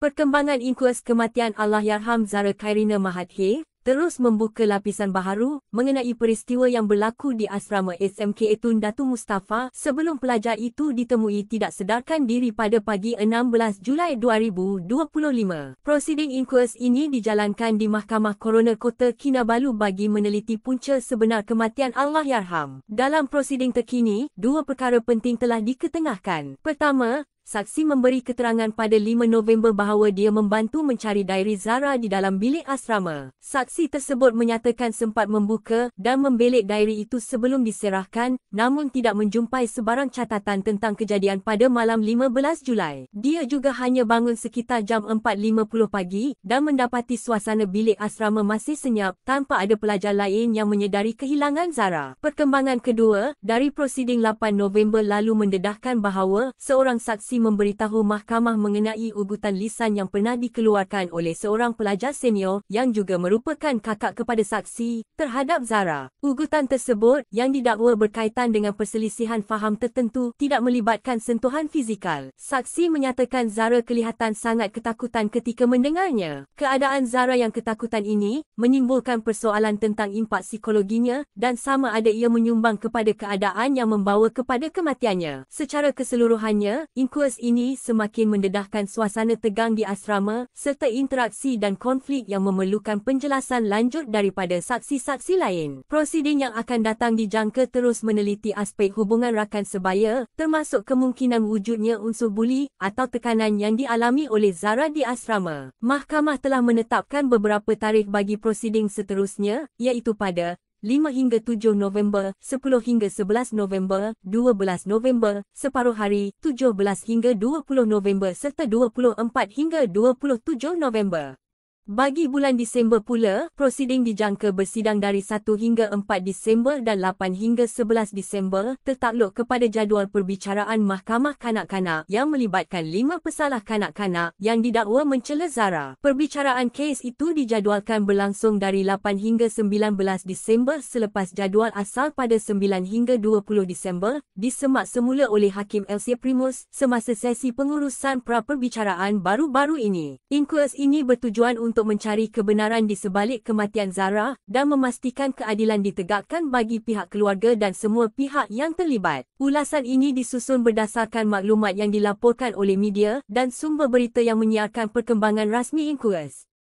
Perkembangan inkuas kematian Allahyarham Zara Khairina Mahathir terus membuka lapisan baharu mengenai peristiwa yang berlaku di asrama SMK Tun Datu Mustafa sebelum pelajar itu ditemui tidak sedarkan diri pada pagi 16 Julai 2025. Prosiding inkuas ini dijalankan di Mahkamah Koroner Kota Kinabalu bagi meneliti punca sebenar kematian Allahyarham. Dalam prosiding terkini, dua perkara penting telah diketengahkan. Pertama, saksi memberi keterangan pada 5 November bahawa dia membantu mencari diary Zara di dalam bilik asrama. Saksi tersebut menyatakan sempat membuka dan membelik diary itu sebelum diserahkan, namun tidak menjumpai sebarang catatan tentang kejadian pada malam 15 Julai. Dia juga hanya bangun sekitar jam 4.50 pagi dan mendapati suasana bilik asrama masih senyap tanpa ada pelajar lain yang menyedari kehilangan Zara. Perkembangan kedua, dari prosiding 8 November lalu mendedahkan bahawa seorang saksi memberitahu mahkamah mengenai ugutan lisan yang pernah dikeluarkan oleh seorang pelajar senior yang juga merupakan kakak kepada saksi terhadap Zara. Ugutan tersebut yang didakwa berkaitan dengan perselisihan faham tertentu tidak melibatkan sentuhan fizikal. Saksi menyatakan Zara kelihatan sangat ketakutan ketika mendengarnya. Keadaan Zara yang ketakutan ini menimbulkan persoalan tentang impak psikologinya dan sama ada ia menyumbang kepada keadaan yang membawa kepada kematiannya. Secara keseluruhannya, inkuas ini semakin mendedahkan suasana tegang di asrama serta interaksi dan konflik yang memerlukan penjelasan lanjut daripada saksi-saksi lain. Prosiding yang akan datang dijangka terus meneliti aspek hubungan rakan sebaya, termasuk kemungkinan wujudnya unsur buli atau tekanan yang dialami oleh Zara di asrama. Mahkamah telah menetapkan beberapa tarikh bagi prosiding seterusnya, iaitu pada 5 hingga 7 November, 10 hingga 11 November, 12 November, separuh hari, 17 hingga 20 November serta 24 hingga 27 November. Bagi bulan Disember pula, prosiding dijangka bersidang dari 1 hingga 4 Disember dan 8 hingga 11 Disember tertakluk kepada jadual perbicaraan Mahkamah Kanak-Kanak yang melibatkan 5 pesalah kanak-kanak yang didakwa mencela Zara. Perbicaraan kes itu dijadualkan berlangsung dari 8 hingga 19 Disember selepas jadual asal pada 9 hingga 20 Disember disemak semula oleh Hakim LC Primus semasa sesi pengurusan pra-perbicaraan baru-baru ini. Inkuas ini bertujuan untuk mencari kebenaran di sebalik kematian Zara dan memastikan keadilan ditegakkan bagi pihak keluarga dan semua pihak yang terlibat. Ulasan ini disusun berdasarkan maklumat yang dilaporkan oleh media dan sumber berita yang menyiarkan perkembangan rasmi inkuas.